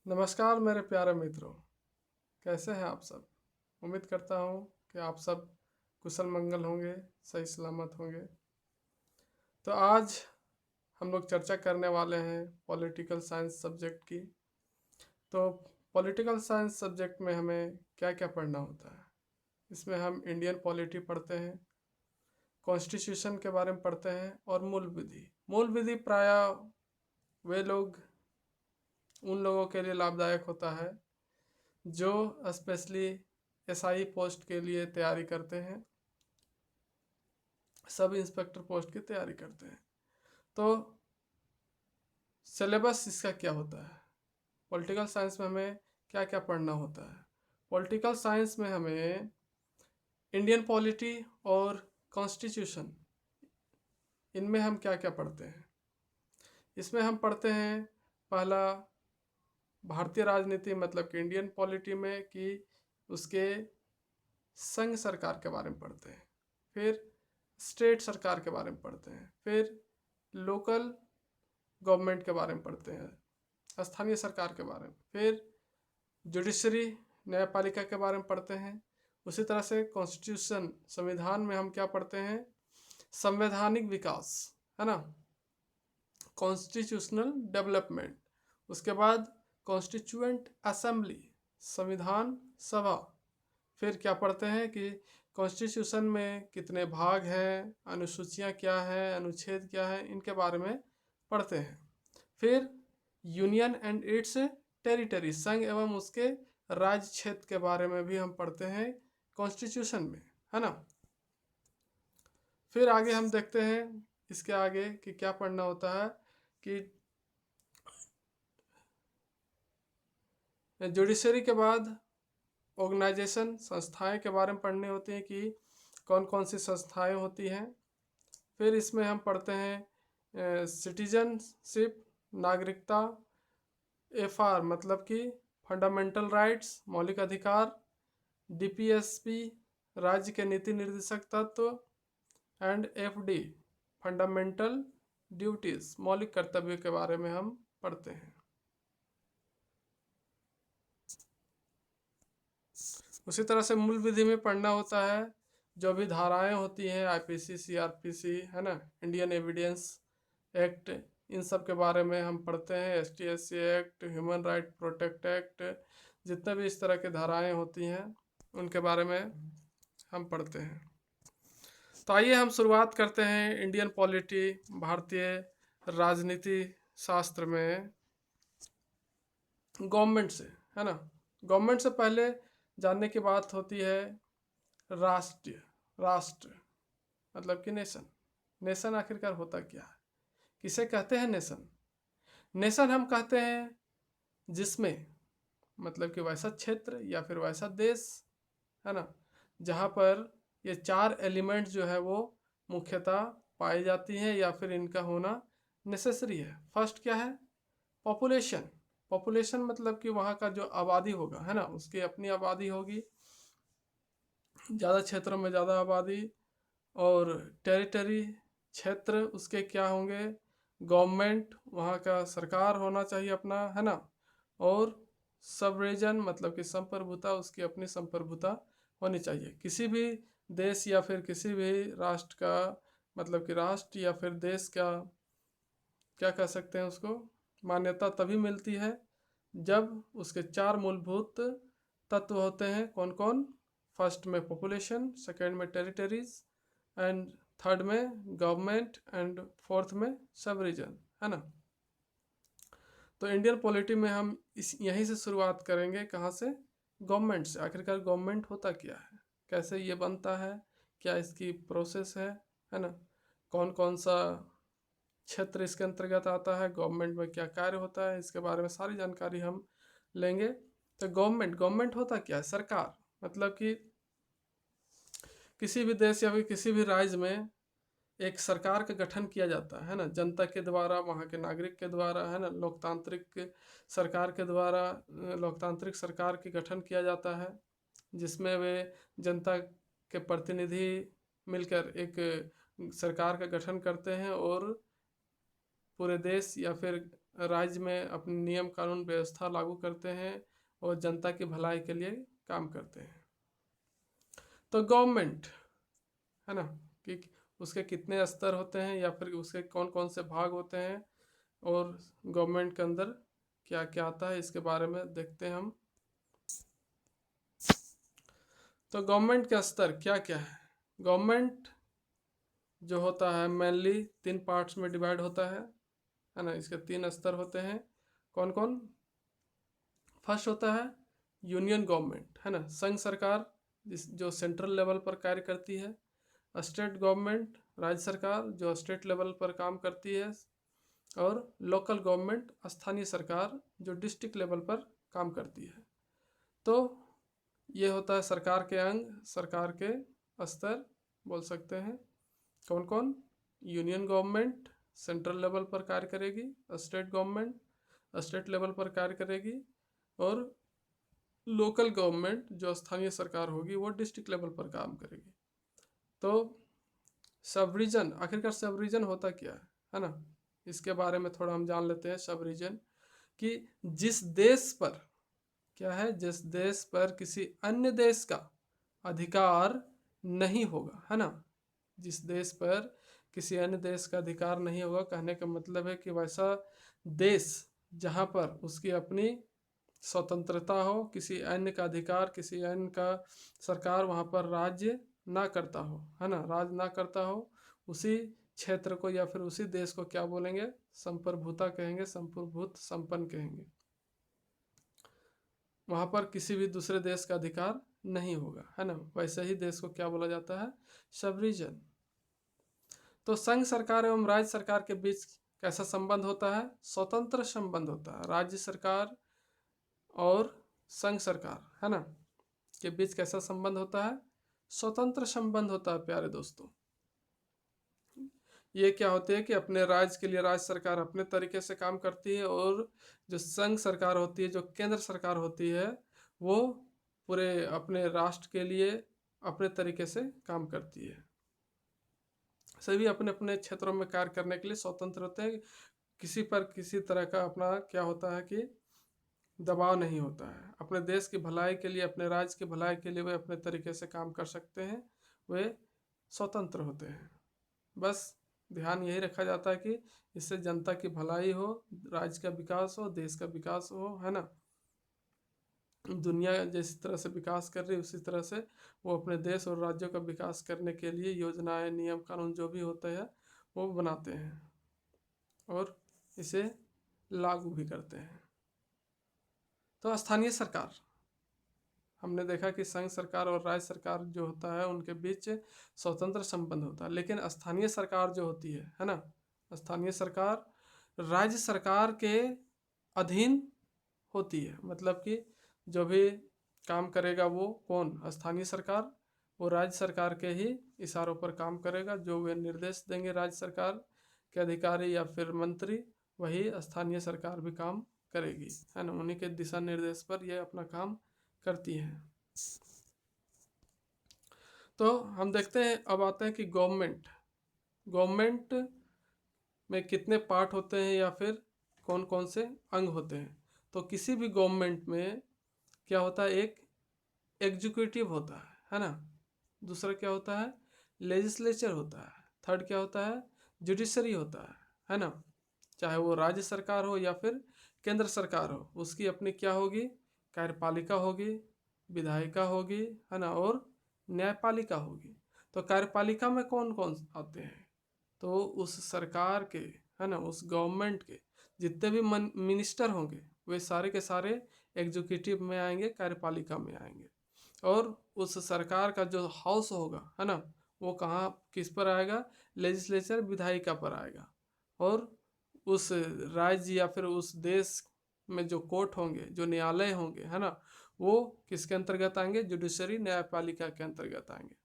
नमस्कार मेरे प्यारे मित्रों, कैसे हैं आप सब। उम्मीद करता हूँ कि आप सब कुशल मंगल होंगे, सही सलामत होंगे। तो आज हम लोग चर्चा करने वाले हैं पॉलिटिकल साइंस सब्जेक्ट की। तो पॉलिटिकल साइंस सब्जेक्ट में हमें क्या क्या पढ़ना होता है। इसमें हम इंडियन पॉलिटी पढ़ते हैं, कॉन्स्टिट्यूशन के बारे में पढ़ते हैं और मूल विधि प्रायः वे लोग उन लोगों के लिए लाभदायक होता है जो स्पेशली एसआई पोस्ट के लिए तैयारी करते हैं, सब इंस्पेक्टर पोस्ट की तैयारी करते हैं। तो सिलेबस इसका क्या होता है, पॉलिटिकल साइंस में हमें क्या क्या पढ़ना होता है। पॉलिटिकल साइंस में हमें इंडियन पॉलिटी और कॉन्स्टिट्यूशन, इनमें हम क्या क्या पढ़ते हैं। इसमें हम पढ़ते हैं पहला भारतीय राजनीति मतलब कि इंडियन पॉलिटी में कि उसके संघ सरकार के बारे में पढ़ते हैं, फिर स्टेट सरकार के बारे में पढ़ते हैं, फिर लोकल गवर्नमेंट के बारे में पढ़ते हैं, स्थानीय सरकार के बारे में, फिर जुडिशरी न्यायपालिका के बारे में पढ़ते हैं। उसी तरह से कॉन्स्टिट्यूशन संविधान में हम क्या पढ़ते हैं, संवैधानिक विकास, है ना, कॉन्स्टिट्यूशनल डेवलपमेंट। उसके बाद कॉन्स्टिट्यूएंट असेंबली, संविधान सभा। फिर क्या पढ़ते हैं कि कॉन्स्टिट्यूशन में कितने भाग हैं, अनुसूचियाँ क्या हैं, अनुच्छेद क्या है, इनके बारे में पढ़ते हैं। फिर यूनियन एंड इट्स टेरिटरी, संघ एवं उसके राज्य क्षेत्र के बारे में भी हम पढ़ते हैं कॉन्स्टिट्यूशन में, है ना। फिर आगे हम देखते हैं इसके आगे कि क्या पढ़ना होता है कि जुडिशरी के बाद ऑर्गेनाइजेशन, संस्थाएं के बारे में पढ़नी होती हैं कि कौन कौन सी संस्थाएं होती हैं। फिर इसमें हम पढ़ते हैं सिटीजनशिप, नागरिकता, एफआर मतलब कि फंडामेंटल राइट्स, मौलिक अधिकार, डीपीएसपी राज्य के नीति निर्देशक तत्व, एंड एफडी फंडामेंटल ड्यूटीज मौलिक कर्तव्यों के बारे में हम पढ़ते हैं। उसी तरह से मूल विधि में पढ़ना होता है जो भी धाराएं होती हैं, आईपीसी, सीआरपीसी, है ना, इंडियन एविडेंस एक्ट, इन सब के बारे में हम पढ़ते हैं। STSC act, human right protect act, जितने भी इस तरह की धाराएं होती हैं उनके बारे में हम पढ़ते हैं। तो आइए हम शुरुआत करते हैं इंडियन पॉलिटी, भारतीय राजनीति शास्त्र में गवर्नमेंट से, है ना। गवर्नमेंट से पहले जानने की बात होती है राष्ट्र मतलब कि नेशन। नेशन आखिरकार होता क्या है, किसे कहते हैं नेशन। नेशन हम कहते हैं जिसमें मतलब कि वैसा क्षेत्र या फिर वैसा देश, है ना, जहाँ पर ये चार एलिमेंट जो है वो मुख्यतः पाई जाती हैं या फिर इनका होना नेसेसरी है। फर्स्ट क्या है, पॉपुलेशन। पॉपुलेशन मतलब कि वहाँ का जो आबादी होगा, है ना, उसकी अपनी आबादी होगी, ज़्यादा क्षेत्रों में ज़्यादा आबादी। और टेरिटरी, क्षेत्र उसके क्या होंगे, गवर्नमेंट, वहाँ का सरकार होना चाहिए अपना, है ना। और सब रीजन मतलब कि संप्रभुता, उसकी अपनी संप्रभुता होनी चाहिए। किसी भी देश या फिर किसी भी राष्ट्र का मतलब कि राष्ट्र या फिर देश का क्या कह सकते हैं, उसको मान्यता तभी मिलती है जब उसके चार मूलभूत तत्व होते हैं। कौन कौन, फर्स्ट में पॉपुलेशन, सेकंड में टेरिटरीज, एंड थर्ड में गवर्नमेंट, एंड फोर्थ में सब रीजन, है ना। तो इंडियन पॉलिटी में हम इस यहीं से शुरुआत करेंगे, कहाँ से, गवर्नमेंट से। आखिरकार गवर्नमेंट होता क्या है, कैसे ये बनता है, क्या इसकी प्रोसेस है ना, कौन कौन सा क्षेत्र इसके अंतर्गत आता है, गवर्नमेंट में क्या कार्य होता है, इसके बारे में सारी जानकारी हम लेंगे। तो गवर्नमेंट होता क्या है, सरकार। मतलब कि किसी भी देश या फिर किसी भी राज्य में एक सरकार का गठन किया जाता है ना, जनता के द्वारा, वहाँ के नागरिक के द्वारा, है ना, लोकतांत्रिक सरकार के द्वारा लोकतांत्रिक सरकार की गठन किया जाता है, जिसमें वे जनता के प्रतिनिधि मिलकर एक सरकार का गठन करते हैं और पूरे देश या फिर राज्य में अपने नियम कानून व्यवस्था लागू करते हैं और जनता की भलाई के लिए काम करते हैं। तो गवर्नमेंट है ना, कि उसके कितने स्तर होते हैं या फिर उसके कौन कौन से भाग होते हैं और गवर्नमेंट के अंदर क्या क्या आता है, इसके बारे में देखते हैं हम। तो गवर्नमेंट का स्तर क्या क्या है। गवर्नमेंट जो होता है मेनली 3 पार्ट्स में डिवाइड होता है ना। इसके 3 स्तर होते हैं। कौन कौन? फर्स्ट होता है यूनियन गवर्नमेंट, है ना, संघ सरकार जो सेंट्रल लेवल पर कार्य करती है। स्टेट गवर्नमेंट, राज्य सरकार जो स्टेट लेवल पर काम करती है। और लोकल गवर्नमेंट, स्थानीय सरकार जो डिस्ट्रिक्ट लेवल पर काम करती है। तो ये होता है सरकार के अंग, सरकार के स्तर बोल सकते हैं। कौन कौन? यूनियन गवर्नमेंट सेंट्रल लेवल पर कार्य करेगी, स्टेट गवर्नमेंट स्टेट लेवल पर कार्य करेगी, और लोकल गवर्नमेंट जो स्थानीय सरकार होगी वो डिस्ट्रिक्ट लेवल पर काम करेगी। तो सब रीजन, आखिरकार सब रीजन होता क्या है ना, इसके बारे में थोड़ा हम जान लेते हैं। सब रीजन कि जिस देश पर क्या है, जिस देश पर किसी अन्य देश का अधिकार नहीं होगा, है ना, जिस देश पर किसी अन्य देश का अधिकार नहीं होगा, कहने का मतलब है कि वैसा देश जहाँ पर उसकी अपनी स्वतंत्रता हो, किसी अन्य का अधिकार, किसी अन्य का सरकार वहाँ पर राज्य ना करता हो, है ना, राज ना करता हो, उसी क्षेत्र को या फिर उसी देश को क्या बोलेंगे? संप्रभुता कहेंगे, संप्रभुत संपन्न कहेंगे। वहाँ पर किसी भी दूसरे देश का अधिकार नहीं होगा, है ना, वैसे ही देश को क्या बोला जाता है? सब रीजन। तो संघ सरकार एवं राज्य सरकार के बीच कैसा संबंध होता है? स्वतंत्र संबंध होता है। राज्य सरकार और संघ सरकार, है ना, के बीच कैसा संबंध होता है? स्वतंत्र संबंध होता है प्यारे दोस्तों। ये क्या होते हैं कि अपने राज्य के लिए राज्य सरकार अपने तरीके से काम करती है, और जो संघ सरकार होती है, जो केंद्र सरकार होती है, वो पूरे अपने राष्ट्र के लिए अपने तरीके से काम करती है। सभी अपने अपने क्षेत्रों में कार्य करने के लिए स्वतंत्र होते हैं। किसी पर किसी तरह का अपना क्या होता है कि दबाव नहीं होता है। अपने देश की भलाई के लिए, अपने राज्य की भलाई के लिए वे अपने तरीके से काम कर सकते हैं, वे स्वतंत्र होते हैं। बस ध्यान यही रखा जाता है कि इससे जनता की भलाई हो, राज्य का विकास हो, देश का विकास हो, है ना। दुनिया जिस तरह से विकास कर रही है उसी तरह से वो अपने देश और राज्यों का विकास करने के लिए योजनाएं, नियम कानून जो भी होते हैं वो बनाते हैं और इसे लागू भी करते हैं। तो स्थानीय सरकार, हमने देखा कि संघ सरकार और राज्य सरकार जो होता है उनके बीच स्वतंत्र संबंध होता है, लेकिन स्थानीय सरकार जो होती है ना, स्थानीय सरकार राज्य सरकार के अधीन होती है। मतलब कि जो भी काम करेगा वो कौन? स्थानीय सरकार। वो राज्य सरकार के ही इशारों पर काम करेगा। जो वे निर्देश देंगे राज्य सरकार के अधिकारी या फिर मंत्री, वही स्थानीय सरकार भी काम करेगी, है ना। उन्हीं के दिशा निर्देश पर यह अपना काम करती है। तो हम देखते हैं, अब आते हैं कि गवर्नमेंट में कितने पार्ट होते हैं या फिर कौन कौन से अंग होते हैं। तो किसी भी गवर्नमेंट में क्या होता है? एक एग्जीक्यूटिव होता है ना। दूसरा क्या होता है? लेजिस्लेचर होता है। थर्ड क्या होता है? जुडिशरी होता है ना। चाहे वो राज्य सरकार हो या फिर केंद्र सरकार हो, उसकी अपनी क्या होगी? कार्यपालिका होगी, विधायिका होगी, है ना, और न्यायपालिका होगी। तो कार्यपालिका में कौन कौन आते हैं? तो उस सरकार के, है ना, उस गवर्नमेंट के जितने भी मिनिस्टर होंगे वे सारे के सारे एग्जीक्यूटिव में आएंगे, कार्यपालिका में आएंगे। और उस सरकार का जो हाउस होगा, है ना, वो कहाँ किस पर आएगा? लेजिस्लेचर, विधायिका पर आएगा। और उस राज्य या फिर उस देश में जो कोर्ट होंगे, जो न्यायालय होंगे, है ना, वो किसके अंतर्गत आएंगे? जुडिशरी, न्यायपालिका के अंतर्गत आएंगे।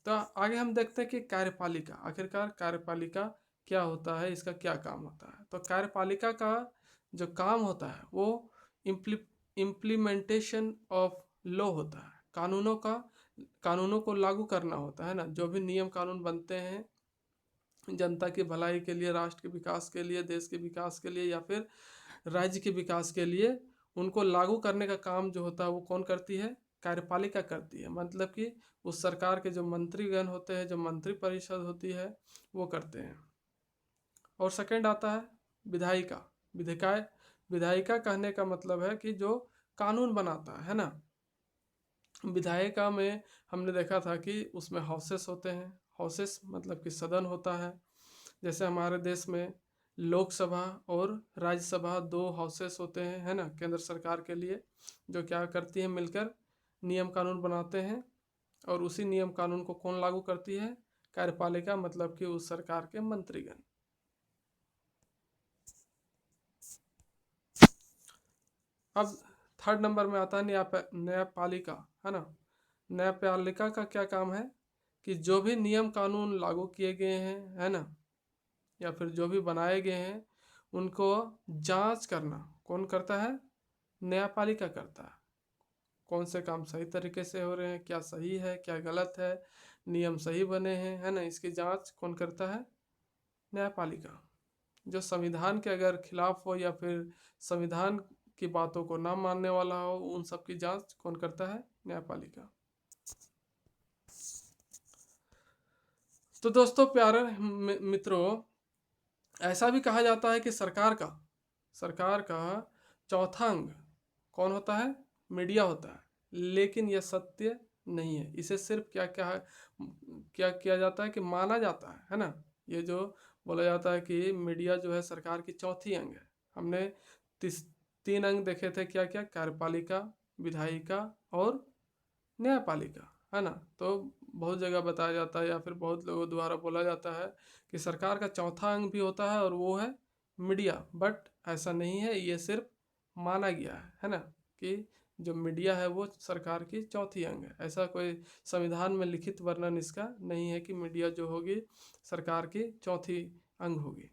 तो आगे हम देखते हैं कि कार्यपालिका, आखिरकार कार्यपालिका क्या होता है, इसका क्या काम होता है। तो कार्यपालिका का जो काम होता है वो इम्प्लीमेंटेशन ऑफ लॉ होता है। कानूनों को लागू करना होता है ना। जो भी नियम कानून बनते हैं जनता की भलाई के लिए, राष्ट्र के विकास के लिए, देश के विकास के लिए या फिर राज्य के विकास के लिए उनको लागू करने का काम जो होता है वो कौन करती है? कार्यपालिका करती है। मतलब कि उस सरकार के जो मंत्रीगण होते हैं, जो मंत्री परिषद होती है, वो करते हैं। और सेकंड आता है विधायिका। विधायिका कहने का मतलब है कि जो कानून बनाता है ना। विधायिका में हमने देखा था कि उसमें हाउसेस होते हैं। हाउसेस मतलब कि सदन होता है। जैसे हमारे देश में लोकसभा और राज्यसभा 2 हाउसेस होते हैं, है ना, केंद्र सरकार के लिए, जो क्या करती है, मिलकर नियम कानून बनाते हैं। और उसी नियम कानून को कौन लागू करती है? कार्यपालिका, मतलब कि उस सरकार के मंत्रीगण। अब थर्ड नंबर में आता है न्यायपालिका, है ना। न्यायपालिका का क्या काम है कि जो भी नियम कानून लागू किए गए हैं, है ना, या फिर जो भी बनाए गए हैं, उनको जांच करना कौन करता है? न्यायपालिका करता है। कौन से काम सही तरीके से हो रहे हैं, क्या सही है, क्या गलत है, नियम सही बने हैं, है ना, इसकी जांच कौन करता है? न्यायपालिका। जो संविधान के अगर खिलाफ हो या फिर संविधान की बातों को ना मानने वाला हो, उन सब की जांच कौन करता है? न्यायपालिका। तो दोस्तों, प्यारे मित्रों, ऐसा भी कहा जाता है कि सरकार का चौथा अंग कौन होता है? मीडिया होता है। लेकिन यह सत्य नहीं है। इसे सिर्फ क्या किया जाता है कि माना जाता है ना। ये जो बोला जाता है कि मीडिया जो है सरकार की चौथी अंग है। हमने 3 अंग देखे थे, क्या क्या? कार्यपालिका, विधायिका और न्यायपालिका, है ना। तो बहुत जगह बताया जाता है या फिर बहुत लोगों द्वारा बोला जाता है कि सरकार का चौथा अंग भी होता है और वो है मीडिया। बट ऐसा नहीं है, ये सिर्फ माना गया है ना, कि जो मीडिया है वो सरकार की चौथी अंग है। ऐसा कोई संविधान में लिखित वर्णन इसका नहीं है कि मीडिया जो होगी सरकार की चौथी अंग होगी।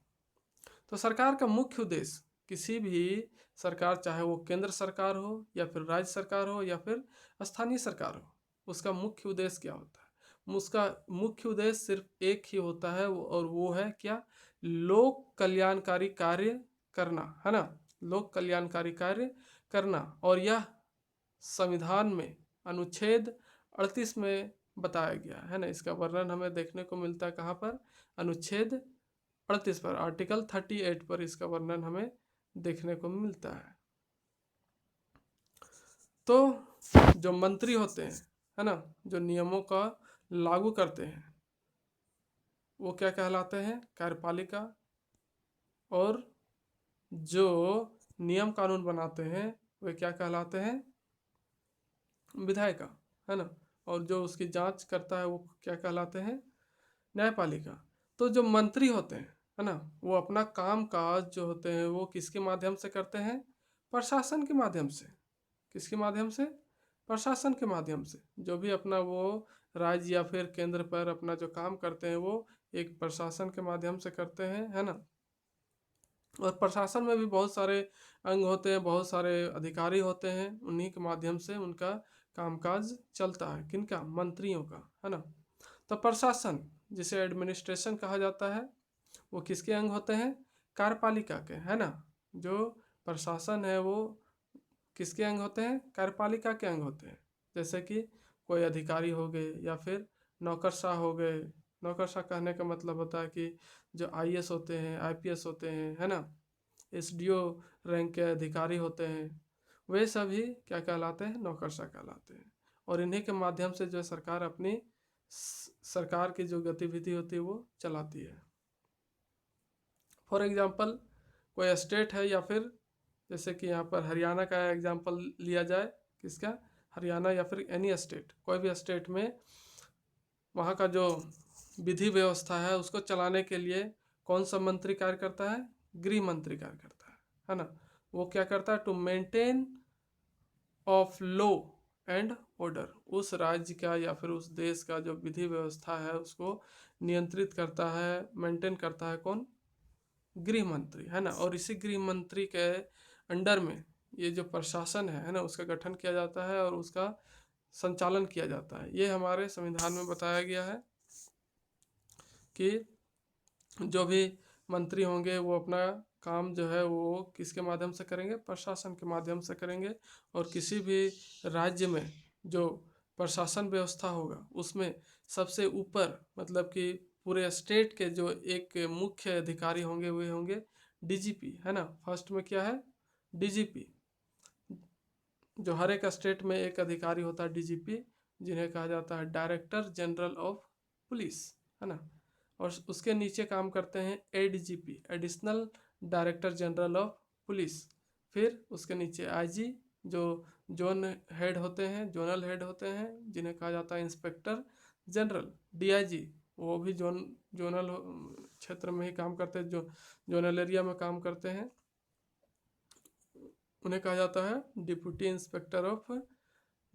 तो सरकार का मुख्य उद्देश्य, किसी भी सरकार, चाहे वो केंद्र सरकार हो या फिर राज्य सरकार हो या फिर स्थानीय सरकार हो, उसका मुख्य उद्देश्य क्या होता है? उसका मुख्य उद्देश्य सिर्फ एक ही होता है, और वो है क्या? लोक कल्याणकारी कार्य करना, है ना। लोक कल्याणकारी कार्य करना। और यह संविधान में अनुच्छेद 38 में बताया गया है ना। इसका वर्णन हमें देखने को मिलता है कहाँ पर? अनुच्छेद 38 पर, आर्टिकल 38 पर इसका वर्णन हमें देखने को मिलता है। तो जो मंत्री होते हैं, है ना, जो नियमों का लागू करते हैं, वो क्या कहलाते हैं? कार्यपालिका। और जो नियम कानून बनाते हैं वे क्या कहलाते हैं? विधायिका, है ना। और जो उसकी जांच करता है वो क्या कहलाते हैं? न्यायपालिका। तो जो मंत्री होते हैं, है ना, वो अपना काम काज जो होते हैं वो किसके माध्यम से करते हैं? प्रशासन के माध्यम से। किसके माध्यम से? प्रशासन के माध्यम से। जो भी अपना वो राज्य या फिर केंद्र पर अपना जो काम करते हैं वो एक प्रशासन के माध्यम से करते हैं, है ना। और प्रशासन में भी बहुत सारे अंग होते हैं, बहुत सारे अधिकारी होते हैं। उन्हीं के माध्यम से उनका कामकाज चलता है। किनका? मंत्रियों का, है ना। तो प्रशासन, जिसे एडमिनिस्ट्रेशन कहा जाता है, वो किसके अंग होते हैं? कार्यपालिका के, है ना। जो प्रशासन है वो किसके अंग होते हैं? कार्यपालिका के अंग होते हैं। जैसे कि कोई अधिकारी हो गए या फिर नौकरशाह हो गए। नौकरशाह कहने का मतलब होता है कि जो आईएएस होते हैं, आईपीएस होते हैं, है ना, एसडीओ रैंक के अधिकारी होते हैं, वे सभी क्या कहलाते हैं? नौकरशाह कहलाते हैं। और इन्हीं के माध्यम से जो सरकार अपनी सरकार की जो गतिविधि होती है वो चलाती है। फॉर एग्जांपल, कोई स्टेट है या फिर जैसे कि यहाँ पर हरियाणा का एग्जांपल लिया जाए। किसका? हरियाणा या फिर एनी स्टेट, कोई भी स्टेट में वहाँ का जो विधि व्यवस्था है उसको चलाने के लिए कौन सा मंत्री कार्य करता है? गृह मंत्री कार्य करता है ना। वो क्या करता है? To maintain of law and order. उस राज्य का या फिर उस देश का जो विधि व्यवस्था है उसको नियंत्रित करता है, मेंटेन करता है कौन? गृह मंत्री, है ना। और इसी गृह मंत्री के अंडर में ये जो प्रशासन है ना, उसका गठन किया जाता है और उसका संचालन किया जाता है। ये हमारे संविधान में बताया गया है कि जो भी मंत्री होंगे वो अपना काम जो है वो किसके माध्यम से करेंगे, प्रशासन के माध्यम से करेंगे। और किसी भी राज्य में जो प्रशासन व्यवस्था होगा उसमें सबसे ऊपर मतलब कि पूरे स्टेट के जो एक मुख्य अधिकारी होंगे वे होंगे डीजीपी, है ना। फर्स्ट में क्या है, डीजीपी। जो हर एक स्टेट में एक अधिकारी होता है डीजीपी, जिन्हें कहा जाता है डायरेक्टर जनरल ऑफ पुलिस, है ना। और उसके नीचे काम करते हैं ADGP, additional director general of police. फिर उसके नीचे आईजी, जो जोन हेड होते हैं, जोनल हेड होते हैं, जिन्हें कहा जाता है इंस्पेक्टर जनरल। डीआईजी, वो भी जोनल क्षेत्र में ही काम करते हैं, जो जोनल एरिया में काम करते हैं, उन्हें कहा जाता है deputy inspector of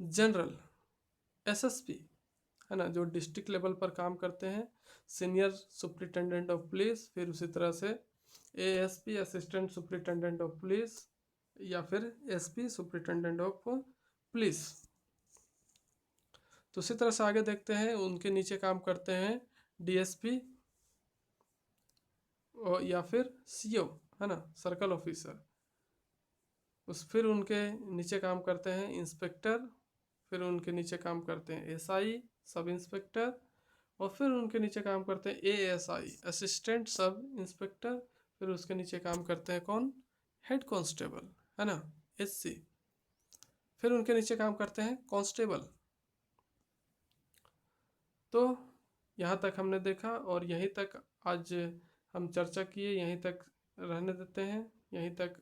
general. SSP, है ना, जो डिस्ट्रिक्ट लेवल पर काम करते हैं, सीनियर सुप्रिटेंडेंट ऑफ पुलिस। फिर उसी तरह से ASP, assistant superintendent of police, या फिर एसपी, सुप्रिटेंडेंट ऑफ पुलिस। तो उसी तरह से आगे देखते हैं, उनके नीचे काम करते हैं डीएसपी या फिर सीओ, है ना, सर्कल ऑफिसर। फिर उनके नीचे काम करते हैं इंस्पेक्टर। फिर उनके नीचे काम करते हैं एसआई, सब इंस्पेक्टर। और फिर उनके नीचे काम करते हैं एएसआई, असिस्टेंट सब इंस्पेक्टर। फिर उसके नीचे काम करते हैं कौन, हेड कांस्टेबल, है ना, एससी। फिर उनके नीचे काम करते हैं कांस्टेबल। तो यहाँ तक हमने देखा और यहीं तक आज हम चर्चा किए, यहीं तक रहने देते हैं। यहीं तक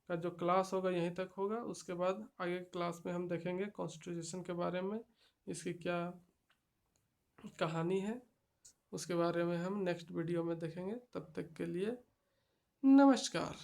का जो क्लास होगा यहीं तक होगा। उसके बाद आगे क्लास में हम देखेंगे कॉन्स्टिट्यूशन के बारे में, इसकी क्या कहानी है, उसके बारे में हम नेक्स्ट वीडियो में देखेंगे। तब तक के लिए नमस्कार।